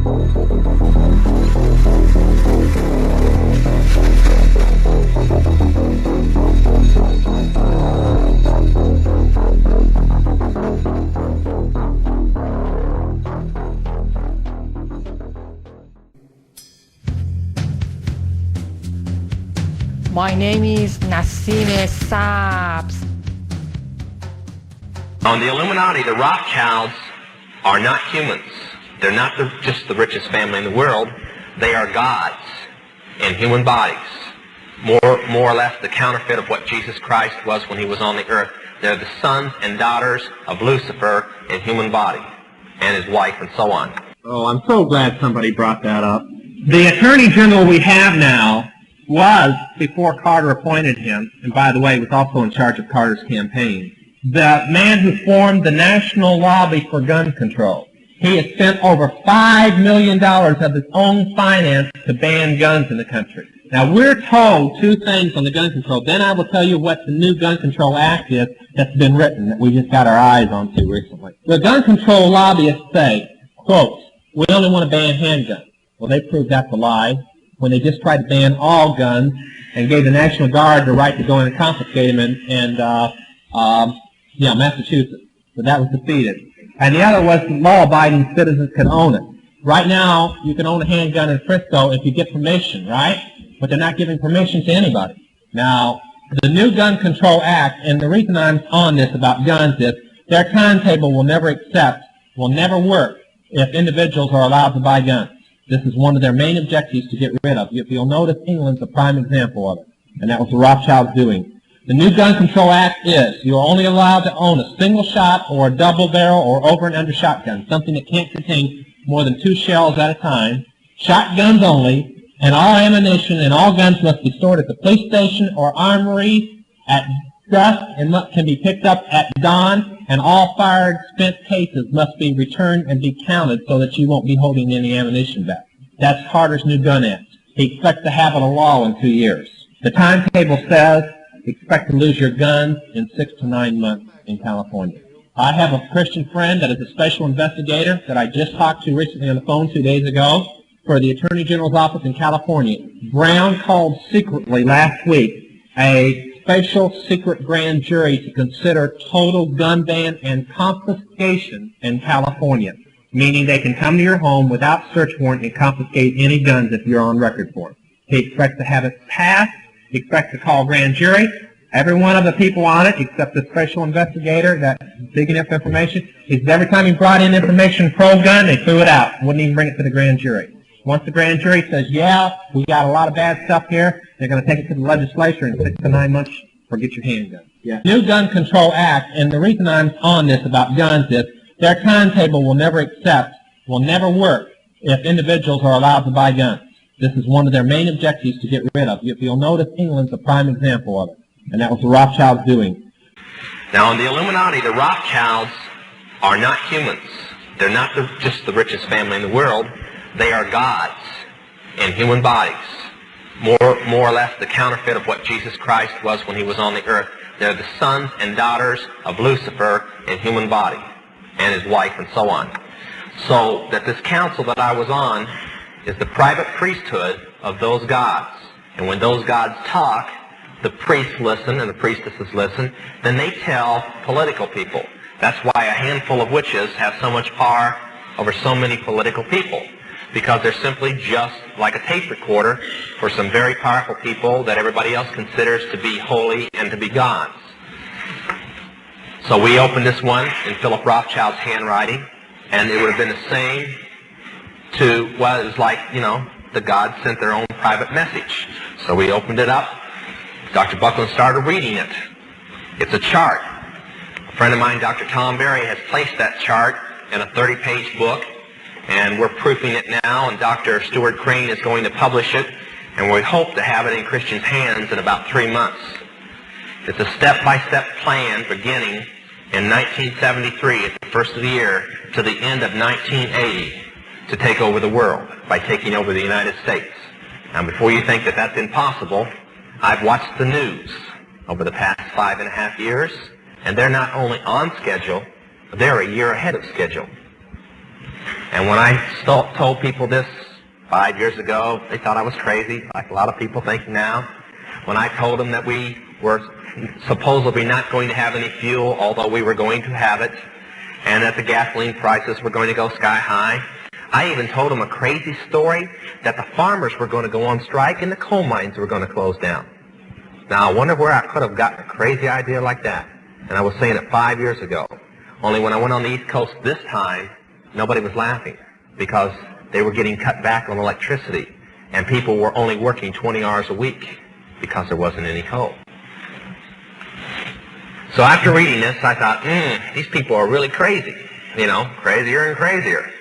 My name is Nassime Saabs. On the Illuminati, the Rothschilds are not humans. They're not just the richest family in the world. They are gods in human bodies. More or less the counterfeit of what Jesus Christ was when he was on the earth. They're the sons and daughters of Lucifer in human body, and his wife, and so on. Oh, I'm so glad somebody brought that up. The Attorney General we have now was, before Carter appointed him, and by the way, was also in charge of Carter's campaign, the man who formed the National Lobby for Gun Control. He has spent over $5 million of his own finance to ban guns in the country. Now, we're told two things on the gun control. Then I will tell you what the new Gun Control Act is that's been written, that we just got our eyes onto recently. The gun control lobbyists say, quote, we only want to ban handguns. Well, they proved that's a lie when they just tried to ban all guns and gave the National Guard the right to go in and confiscate them in Massachusetts. But that was defeated. And the other was law-abiding citizens could own it. Right now, you can own a handgun in Frisco if you get permission, right? But they're not giving permission to anybody. Now, the new Gun Control Act, and the reason I'm on this about guns is their timetable will never work if individuals are allowed to buy guns. This is one of their main objectives to get rid of. If you'll notice, England's a prime example of it, and that was the Rothschilds doing. The new Gun Control Act is you're only allowed to own a single shot or a double barrel or over and under shotgun, something that can't contain more than 2 shells at a time, shotguns only, and all ammunition and all guns must be stored at the police station or armory at dusk and can be picked up at dawn, and all fired spent cases must be returned and be counted so that you won't be holding any ammunition back. That's Carter's new Gun Act. He expects to have it a law in 2 years. The timetable says expect to lose your guns in 6 to 9 months in California. I have a Christian friend that is a special investigator that I just talked to recently on the phone 2 days ago for the Attorney General's office in California. Brown called secretly last week a special secret grand jury to consider total gun ban and confiscation in California, meaning they can come to your home without search warrant and confiscate any guns if you're on record for it. He expects to have it passed. He expects to call grand jury. Every one of the people on it, except the special investigator that's digging up information, is every time he brought in information pro-gun, they threw it out. Wouldn't even bring it to the grand jury. Once the grand jury says, yeah, we got a lot of bad stuff here, they're going to take it to the legislature in 6 to 9 months or get your handgun. Yeah. New Gun Control Act, and the reason I'm on this about guns is their timetable will never work if individuals are allowed to buy guns. This is one of their main objectives to get rid of. If you'll notice, England's a prime example of it, and that was the Rothschilds doing. Now, in the Illuminati, the Rothschilds are not humans. They're not just the richest family in the world. They are gods in human bodies. More or less the counterfeit of what Jesus Christ was when he was on the earth. They're the sons and daughters of Lucifer in human body, and his wife, and so on. So that this council that I was on is the private priesthood of those gods. And when those gods talk, the priests listen and the priestesses listen, then they tell political people. That's why a handful of witches have so much power over so many political people, because they're simply just like a tape recorder for some very powerful people that everybody else considers to be holy and to be gods. So we opened this one in Philip Rothschild's handwriting, and it would have been the same to, well, it was like, you know, the gods sent their own private message. So we opened it up. Dr. Buckland started reading it. It's a chart. A friend of mine, Dr. Tom Berry, has placed that chart in a 30-page book, and we're proofing it now, and Dr. Stuart Crane is going to publish it, and we hope to have it in Christians' hands in about 3 months. It's a step-by-step plan beginning in 1973 at the first of the year to the end of 1980 to take over the world by taking over the United States. Now, before you think that that's impossible, I've watched the news over the past 5.5 years, and they're not only on schedule, they're a year ahead of schedule. And when I told people this 5 years ago, they thought I was crazy, like a lot of people think now. When I told them that we were supposedly not going to have any fuel, although we were going to have it, and that the gasoline prices were going to go sky high, I even told them a crazy story that the farmers were going to go on strike and the coal mines were going to close down. Now, I wonder where I could have gotten a crazy idea like that. And I was saying it 5 years ago. Only when I went on the East Coast this time, nobody was laughing because they were getting cut back on electricity and people were only working 20 hours a week because there wasn't any coal. So after reading this, I thought, these people are really crazy. You know, crazier and crazier.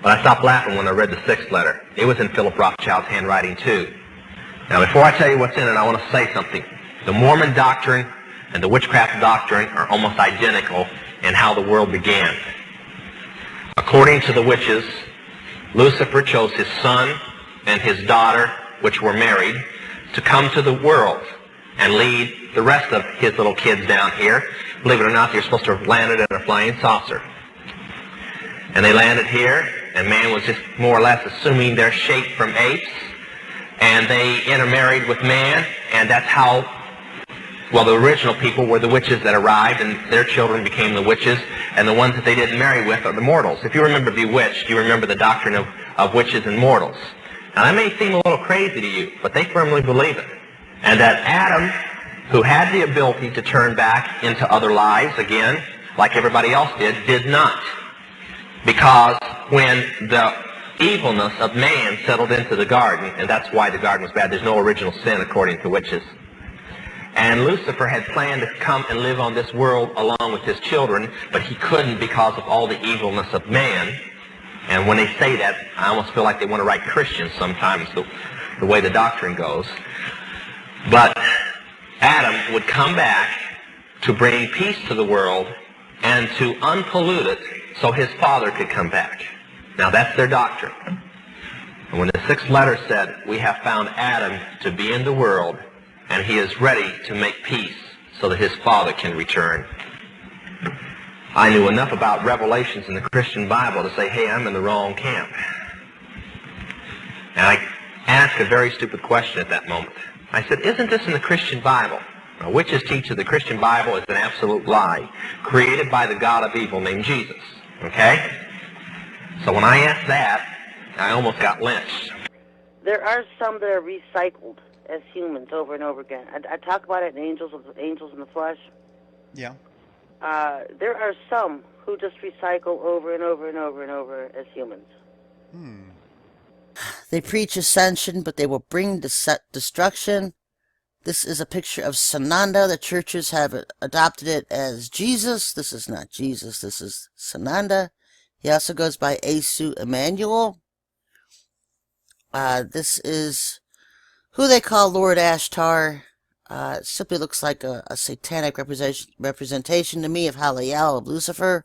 But I stopped laughing when I read the sixth letter. It was in Philip Rothschild's handwriting, too. Now, before I tell you what's in it, I want to say something. The Mormon doctrine and the witchcraft doctrine are almost identical in how the world began. According to the witches, Lucifer chose his son and his daughter, which were married, to come to the world and lead the rest of his little kids down here. Believe it or not, they're supposed to have landed in a flying saucer. And they landed here, and man was just more or less assuming their shape from apes, and they intermarried with man, and that's how, well, the original people were the witches that arrived, and their children became the witches, and the ones that they didn't marry with are the mortals. If you remember Bewitched, you remember the doctrine of witches and mortals. Now, that may seem a little crazy to you, but they firmly believe it. And that Adam, who had the ability to turn back into other lives again, like everybody else did not. Because when the evilness of man settled into the garden, and that's why the garden was bad, there's no original sin according to witches. And Lucifer had planned to come and live on this world along with his children, but he couldn't because of all the evilness of man. And when they say that, I almost feel like they want to write Christians sometimes, the way the doctrine goes. But Adam would come back to bring peace to the world and to unpollute it so his father could come back. Now that's their doctrine. And when the sixth letter said, we have found Adam to be in the world, and he is ready to make peace so that his father can return. I knew enough about revelations in the Christian Bible to say, hey, I'm in the wrong camp. And I asked a very stupid question at that moment. I said, isn't this in the Christian Bible? Now, witches teach that the Christian Bible is an absolute lie, created by the god of evil named Jesus. Okay? So when I asked that, I almost got lynched. There are some that are recycled as humans over and over again. I talk about it in Angels in the Flesh. Yeah. There are some who just recycle over and over and over and over as humans. They preach ascension, but they will bring destruction. This is a picture of Sananda. The churches have adopted it as Jesus. This is not Jesus. This is Sananda. He also goes by Asu Emmanuel. This is who they call Lord Ashtar. It simply looks like a satanic representation to me of Haliel, of Lucifer.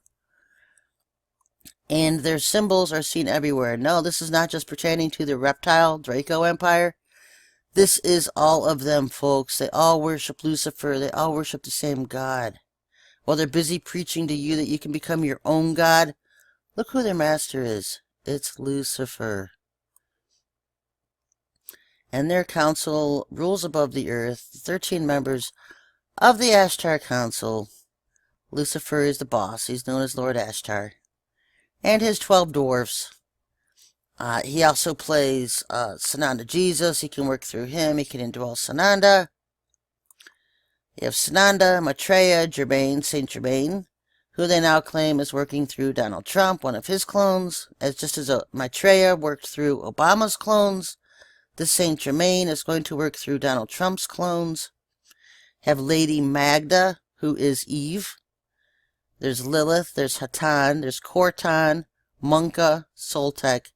And their symbols are seen everywhere. No, this is not just pertaining to the reptile Draco Empire. This is all of them, folks. They all worship Lucifer. They all worship the same God. While they're busy preaching to you that you can become your own God, look who their master is. It's Lucifer. And their council rules above the earth. The 13 members of the Ashtar Council. Lucifer is the boss. He's known as Lord Ashtar. And his 12 dwarfs. He also plays Sananda Jesus. He can work through him. He can indwell Sananda. You have Sananda, Maitreya, Germain, Saint Germain, who they now claim is working through Donald Trump, one of his clones. Just as Maitreya worked through Obama's clones, this Saint Germain is going to work through Donald Trump's clones. Have Lady Magda, who is Eve. There's Lilith, there's Hatan, there's Cortan, Munka, Soltek,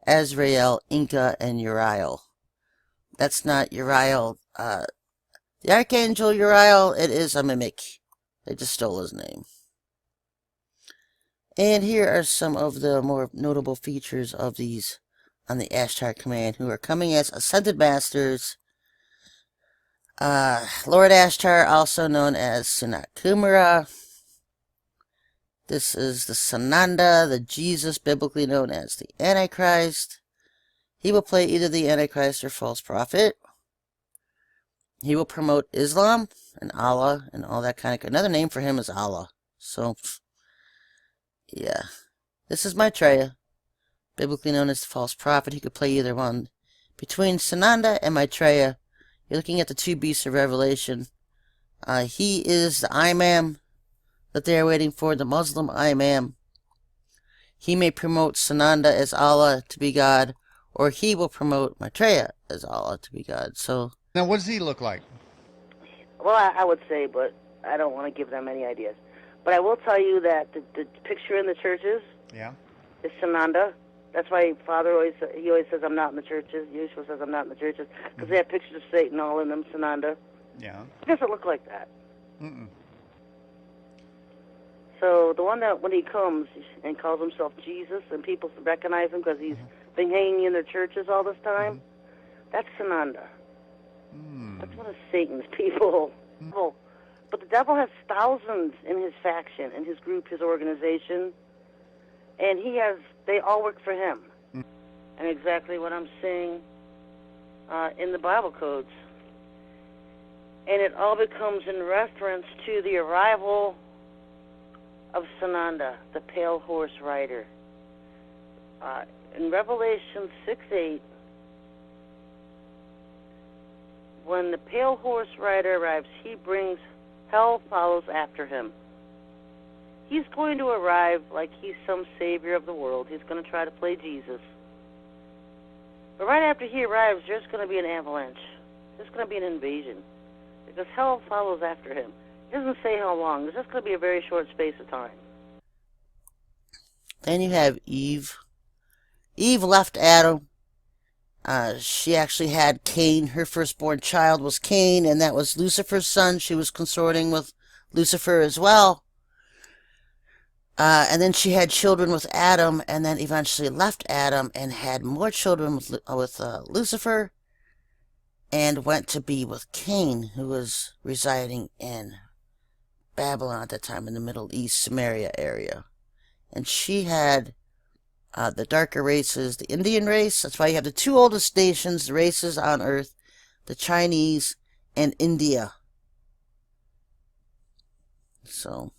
Azrael, Inca, and Uriel. That's not Uriel. The Archangel Uriel, it is a mimic. They just stole his name. And here are some of the more notable features of these on the Ashtar Command, who are coming as Ascended Masters. Lord Ashtar, also known as Sunat Kumara. This is the Sananda, the Jesus biblically known as the Antichrist. He will play either the Antichrist or false prophet. He will promote Islam and Allah and all that kind of... Another name for him is Allah. So, yeah. This is Maitreya, biblically known as the false prophet. He could play either one. Between Sananda and Maitreya, you're looking at the two beasts of Revelation. He is the Imam that they are waiting for, the Muslim Imam. He may promote Sananda as Allah to be God, or he will promote Maitreya as Allah to be God. So now, what does he look like? Well, I would say, but I don't want to give them any ideas. But I will tell you that the picture in the churches is Sananda. That's why Father always says, I'm not in the churches. Yeshua says, I'm not in the churches. Because they have pictures of Satan all in them, Sananda. Yeah. He doesn't look like that. So the one that when he comes and calls himself Jesus and people recognize him because he's been hanging in their churches all this time, that's Sananda. That's one of Satan's people. But the devil has thousands in his faction, in his group, his organization, and they all work for him. And exactly what I'm seeing in the Bible codes. And it all becomes in reference to the arrival of Sananda, the pale horse rider. In Revelation 6:8, when the pale horse rider arrives, he brings hell follows after him. He's going to arrive like he's some savior of the world. He's going to try to play Jesus. But right after he arrives, there's going to be an avalanche. There's going to be an invasion. Because hell follows after him. It doesn't say how long. It's just going to be a very short space of time. then you have Eve. Eve left Adam. She actually had Cain. Her firstborn child was Cain, and that was Lucifer's son. She was consorting with Lucifer as well. And then she had children with Adam, and then eventually left Adam and had more children with Lucifer, and went to be with Cain, who was residing in Babylon at that time, in the Middle East, Samaria area. And she had the darker races, the Indian race. That's why you have the two oldest nations, the races on Earth, the Chinese and India. So,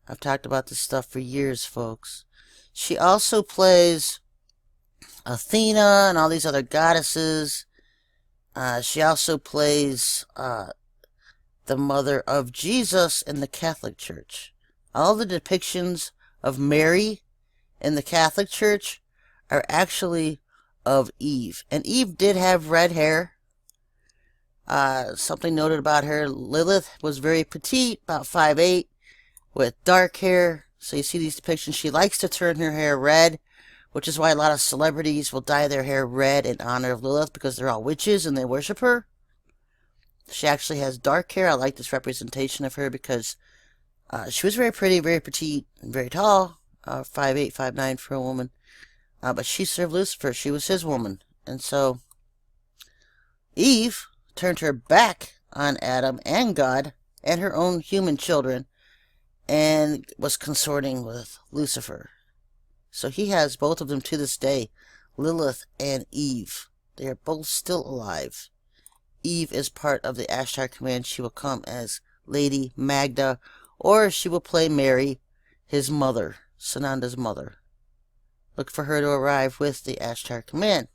I've talked about this stuff for years, folks. She also plays Athena and all these other goddesses. She also plays the mother of Jesus in the Catholic Church. All the depictions of Mary in the Catholic Church are actually of Eve. And Eve did have red hair. Something noted about her, Lilith was very petite, about 5'8", with dark hair. So you see these depictions. She likes to turn her hair red, which is why a lot of celebrities will dye their hair red in honor of Lilith, because they're all witches and they worship her. She actually has dark hair. I like this representation of her because she was very pretty, very petite, and very tall. 5'8", 5'9" for a woman. But she served Lucifer. She was his woman. And so Eve turned her back on Adam and God and her own human children and was consorting with Lucifer. So he has both of them to this day, Lilith and Eve. They are both still alive. Eve is part of the Ashtar command. She will come as Lady Magda, or she will play Mary, his mother, Sananda's mother. Look for her to arrive with the Ashtar command.